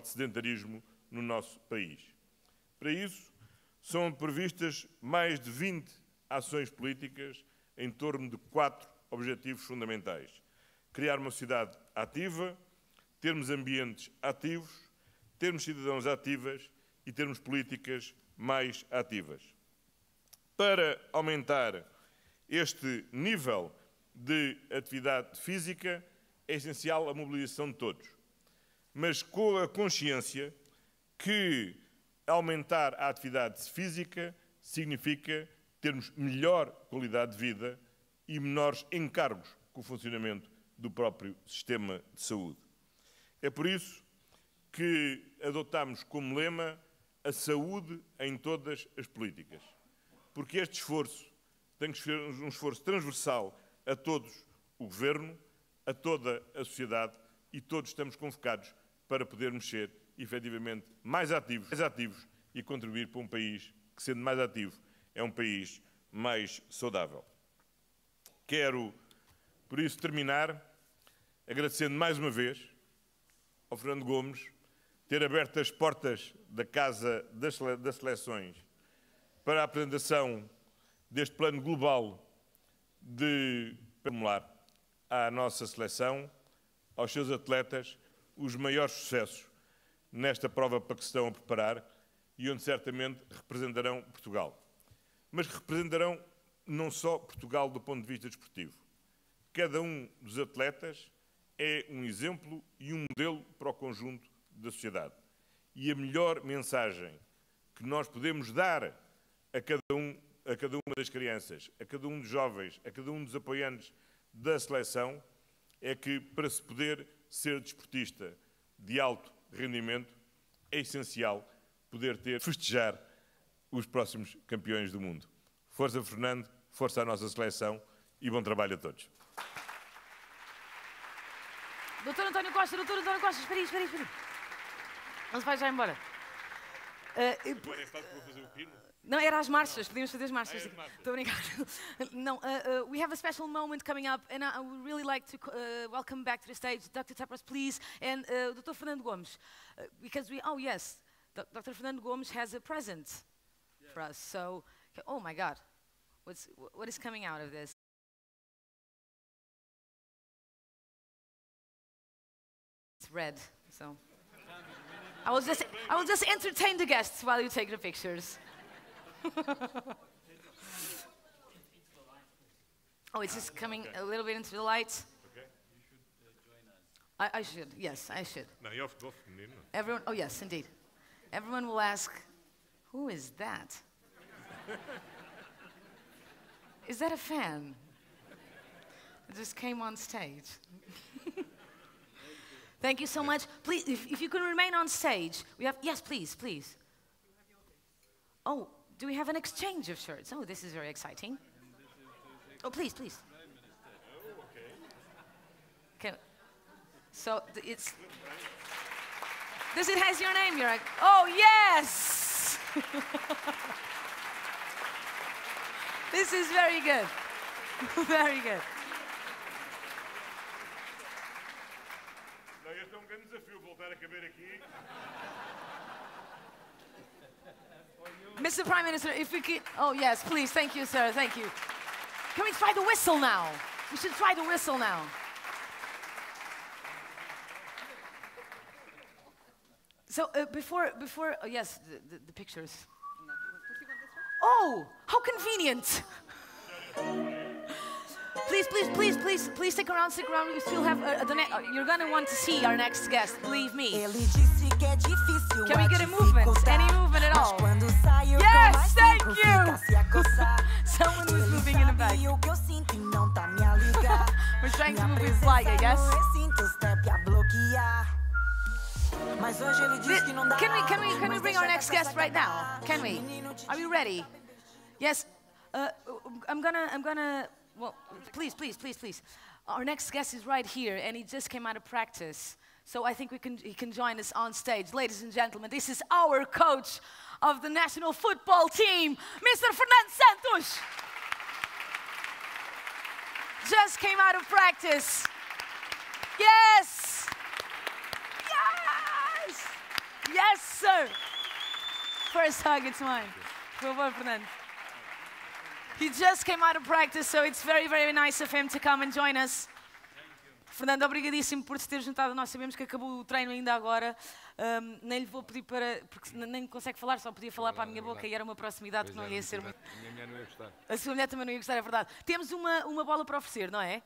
de sedentarismo no nosso país. Para isso, são previstas mais de 20 ações políticas em torno de 4 objetivos fundamentais. Criar uma sociedade ativa, termos ambientes ativos, termos cidadãos ativas e termos políticas mais ativas. Para aumentar este nível de atividade física, é essencial a mobilização de todos, mas com a consciência que aumentar a atividade física significa termos melhor qualidade de vida e menores encargos com o funcionamento do próprio sistema de saúde. É por isso que adotamos como lema a saúde em todas as políticas, porque este esforço tem que ser um esforço transversal a todos o Governo, a toda a sociedade, e todos estamos convocados para podermos ser, efetivamente, mais ativos e contribuir para um país que, sendo mais ativo, é um país mais saudável. Quero, por isso, terminar agradecendo mais uma vez ao Fernando Gomes ter aberto as portas da Casa das Seleções para a apresentação deste plano global de formular à nossa seleção, aos seus atletas, os maiores sucessos nesta prova para que se estão a preparar e onde certamente representarão Portugal. Mas representarão não só Portugal do ponto de vista desportivo. Cada um dos atletas é um exemplo e um modelo para o conjunto da sociedade. E a melhor mensagem que nós podemos dar a cada uma das crianças, a cada um dos jovens, a cada um dos apoiantes da seleção, é que para se poder ser desportista de alto rendimento, é essencial poder festejar os próximos campeões do mundo. Força, Fernando, força à nossa seleção e bom trabalho a todos. Doutor António Costa, espera aí. Não se vai já embora. Vou fazer o pino? Não, era as marchas, podíamos fazer as marchas. Estou a brincar. No, we have a special moment coming up, and I would really like to welcome back to the stage Dr. Tepras, please, and Dr. Fernando Gomes, because Dr. Fernando Gomes has a present for us. So, oh my God, what is coming out of this? It's red, so I will just entertain the guests while you take the pictures. Oh, it's just coming a little bit into the light. Okay. You should join us. I should, yes, I should. No, you have to go. Everyone, oh yes, indeed. Everyone will ask, who is that? Is that a fan that just came on stage? Thank you so much. Please, if you can remain on stage, we have, yes, please. Oh, do we have an exchange of shirts? Oh, this is very exciting. Oh, please. Okay. So it has your name? You're like, oh yes. This is very good. Very good. Este é grande desafio voltar a caber aqui. Mr. Prime Minister, if we could... Oh, yes, please. Thank you, sir. Thank you. Can we try the whistle now? We should try the whistle now. So, before oh, yes, the pictures. Oh, how convenient. Please stick around. We still have you're gonna want to see our next guest, believe me. Can we get a movement? Any movement at all? Yes, thank you! Someone was moving in the back. We're trying to move his flag, I guess. Can we bring our next guest right now? Can we? Are you ready? Yes. I'm gonna. Well, please. Our next guest is right here, and he just came out of practice. So I think he can join us on stage. Ladies and gentlemen, this is our coach of the national football team, Mr. Fernando Santos. Just came out of practice. Yes! Yes, sir. First hug, it's mine. Por favor, Fernando. He just came out of practice, so it's very, very nice of him to come and join us. Fernando, obrigadíssimo por se ter juntado. Nós sabemos que acabou o treino ainda agora. Nem lhe vou pedir para... Porque nem consegue falar, só podia falar para a minha boca e era uma proximidade que não ia ser muito... A minha mulher não ia gostar. A sua mulher também não ia gostar, é verdade. Temos uma bola para oferecer, não é?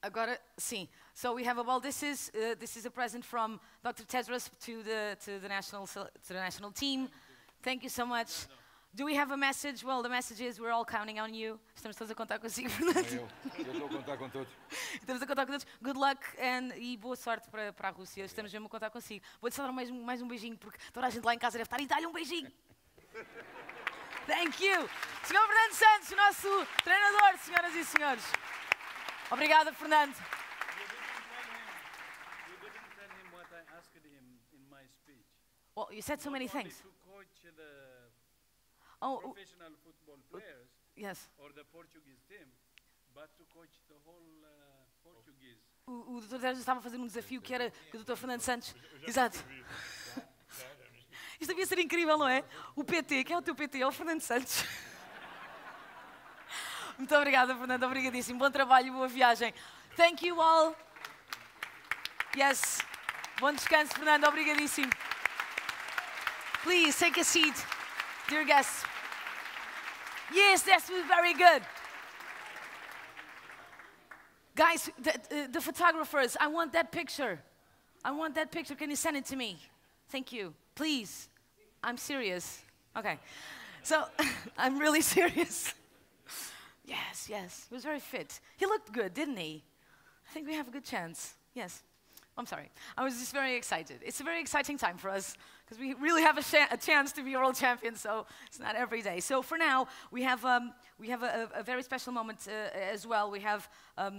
Agora, sim. So we have a ball. This is a present from Dr. Tedros to the national team. Thank you so much. Do we have a message? Well, the message is we're all counting on you. Estamos todos a contar consigo, Fernando. Eu estou a contar com todos. Estamos a contar com todos. Good luck e boa sorte para a Rússia. Estamos mesmo a contar consigo. Vou-te só dar mais um beijinho, porque toda a gente lá em casa deve estar e dá-lhe um beijinho. Thank you. Sr. Fernando Santos, o nosso treinador, senhoras e senhores. Obrigada, Fernando. You didn't tell him what I asked him in my speech. Well, you said so many things. To coach the professional football players yes. or the Portuguese team, but to coach the whole Portuguese. O Dr. Tedros estava a fazer um desafio que era que o Dr. Fernando Santos... Exato. Isto devia ser incrível, não é? O PT, quem é o teu PT? É o Fernando Santos. Muito obrigada, Fernando. Obrigadíssimo. Bom trabalho, boa viagem. Thank you all. Yes. Bom descanso, Fernando. Obrigadíssimo. Please, take a seat, dear guests. Yes, that was very good. Guys, the photographers, I want that picture. I want that picture. Can you send it to me? Thank you. Please. I'm serious. Okay. So, I'm really serious. Yes, yes. He was very fit. He looked good, didn't he? I think we have a good chance. Yes. I'm sorry. I was just very excited. It's a very exciting time for us because we really have a chance to be world champions, so it's not every day. So for now, we have a very special moment as well. We have a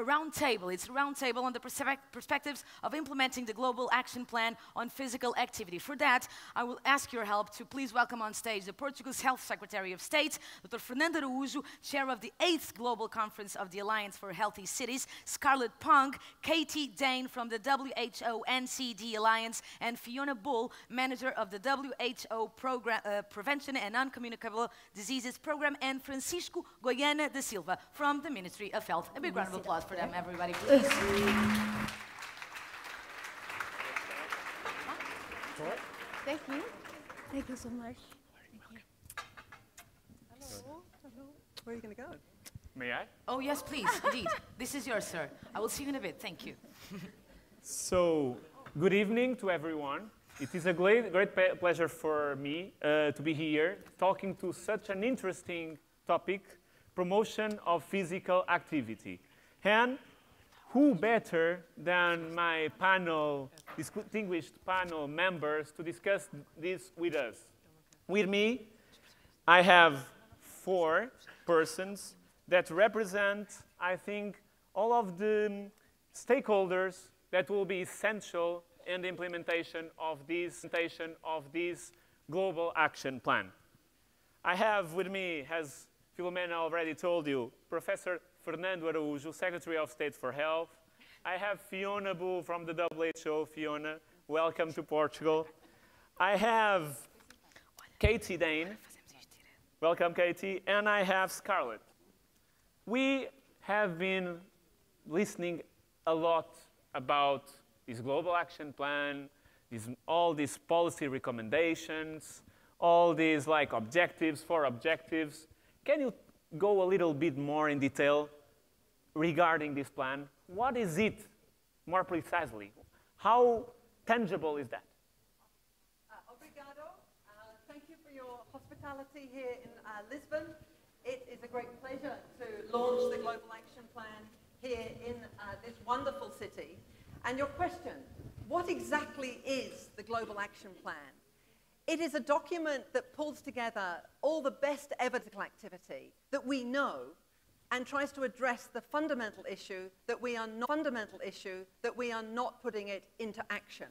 round table. It's a round table on the perspectives of implementing the Global Action Plan on Physical Activity. For that, I will ask your help to please welcome on stage the Portugal's Health Secretary of State, Dr. Fernando Araújo, chair of the 8th Global Conference of the Alliance for Healthy Cities, Scarlett Pong, Katie Dane from the WHO NCD Alliance, and Fiona Bull, manager of the WHO Prevention and Non-Communicable Diseases Program, and Francisco Goiana da Silva from the Ministry of Health. A big round of applause for them, everybody, please. Thank you. Thank you so much. Thank you. Hello. Hello. Where are you going to go? May I? Oh, yes, please, indeed. This is yours, sir. I will see you in a bit. Thank you. So, good evening to everyone. It is a great pleasure for me to be here talking to such an interesting topic, promotion of physical activity. And who better than my panel, distinguished panel members to discuss this with us? With me, I have 4 persons that represent, I think, all of the stakeholders that will be essential in the implementation of this global action plan. I have with me, as Filomena already told you, Professor Fernando Araújo, Secretary of State for Health. I have Fiona Bull from the WHO. Fiona, welcome to Portugal. I have Katie Dane. Welcome, Katie. And I have Scarlett. We have been listening a lot about this global action plan, all these policy recommendations, all these objectives, 4 objectives. Can you go a little bit more in detail regarding this plan? What is it more precisely? How tangible is that? Obrigado. Thank you for your hospitality here in Lisbon. It is a great pleasure to launch the Global Action Plan here in this wonderful city. And your question, what exactly is the Global Action Plan? It is a document that pulls together all the best evidential activity that we know and tries to address the fundamental issue that we are not putting it into action.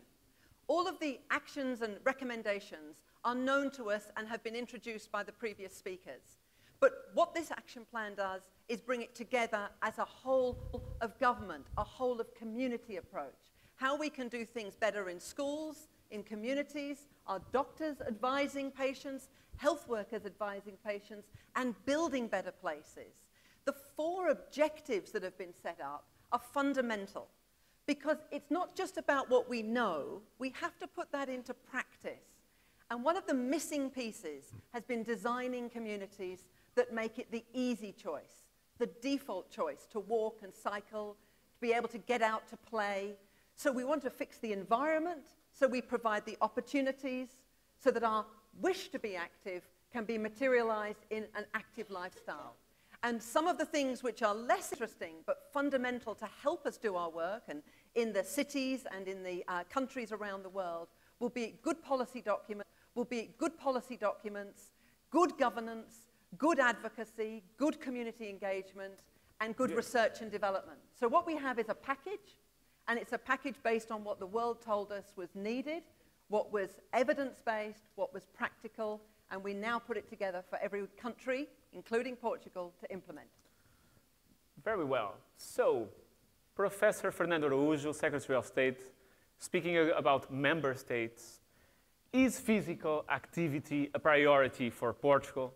All of the actions and recommendations are known to us and have been introduced by the previous speakers. But what this action plan does is bring it together as a whole of government, a whole of community approach. how we can do things better in schools, in communities, our doctors advising patients, health workers advising patients, and building better places. The 4 objectives that have been set up are fundamental because it's not just about what we know, we have to put that into practice. And one of the missing pieces has been designing communities that make it the easy choice, the default choice to walk and cycle, to be able to get out to play. So we want to fix the environment, so we provide the opportunities so that our wish to be active can be materialized in an active lifestyle. And some of the things which are less interesting but fundamental to help us do our work and in the cities and in the countries around the world will be good policy documents, good governance, good advocacy, good community engagement, and good research and development. So what we have is a package, and it's a package based on what the world told us was needed, what was evidence-based, what was practical, and we now put it together for every country, including Portugal, to implement. Very well. So, Professor Fernando Araújo, Secretary of State, speaking about member states, is physical activity a priority for Portugal?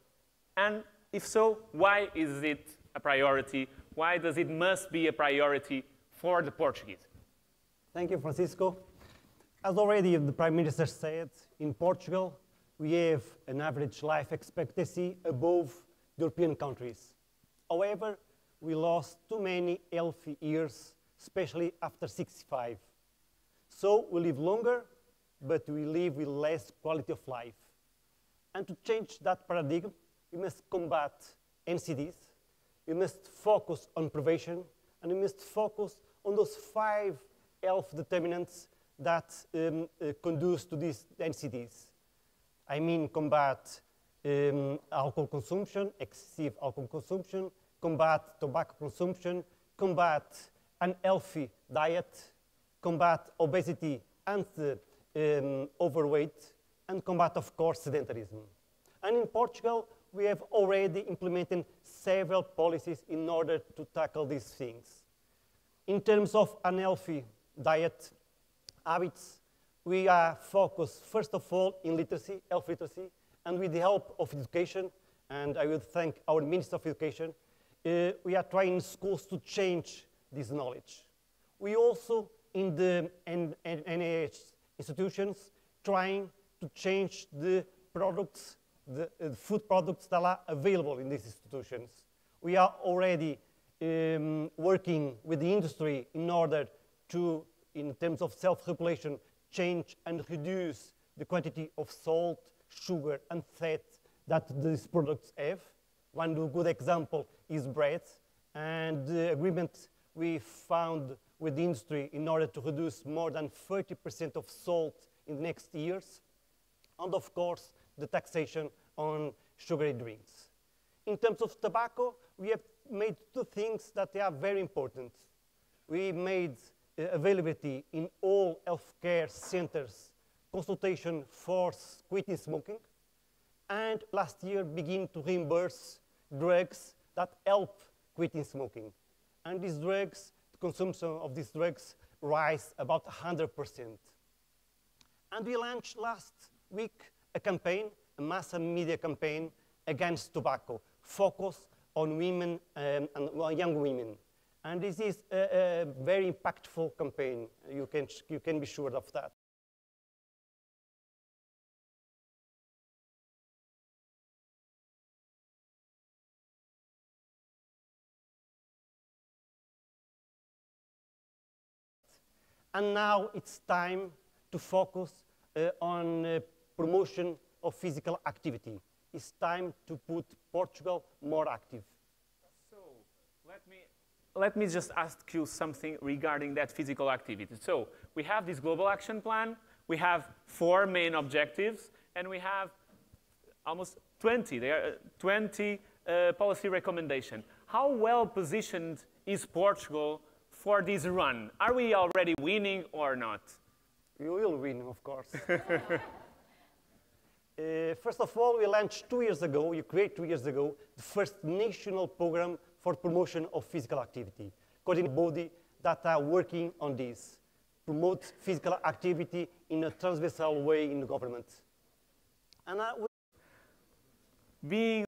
And if so, why is it a priority? Why does it must be a priority for the Portuguese? Thank you, Francisco. As already the Prime Minister said, in Portugal, we have an average life expectancy above European countries. However, we lost too many healthy years, especially after 65. So we live longer, but we live with less quality of life. And to change that paradigm, we must combat NCDs, we must focus on prevention, and we must focus on those 5 health determinants that conduce to these NCDs. I mean combat alcohol consumption, excessive alcohol consumption, combat tobacco consumption, combat unhealthy diet, combat obesity and overweight, and combat, of course, sedentarism. And in Portugal, we have already implemented several policies in order to tackle these things. In terms of unhealthy diet habits, we are focused, first of all, in literacy, health literacy, and with the help of education, and I will thank our Minister of Education, we are trying in schools to change this knowledge. We also, in the NHS institutions, trying to change the products, the food products that are available in these institutions. We are already working with the industry in order to, in terms of self-regulation, change and reduce the quantity of salt, sugar, and fat that these products have. One good example is bread, and the agreement we found with the industry in order to reduce more than 30% of salt in the next years, and of course, the taxation on sugary drinks. In terms of tobacco, we have made 2 things that are very important. We made availability in all healthcare centers consultation for quitting smoking, and last year begin to reimburse drugs that help quitting smoking. And these drugs, the consumption of these drugs rise about 100%. And we launched last week a campaign, a mass media campaign against tobacco, focused on women and young women. And this is a very impactful campaign. You can be sure of that. And now it's time to focus on promotion of physical activity. It's time to put Portugal more active. So let me just ask you something regarding that physical activity. So we have this global action plan, we have 4 main objectives, and we have almost 20. There are 20 policy recommendations. How well positioned is Portugal for this run? Are we already winning or not? We will win, of course. First of all, we launched 2 years ago, you created 2 years ago, the first national program for promotion of physical activity, coordinated body that are working on this. promote physical activity in a transversal way in the government. And being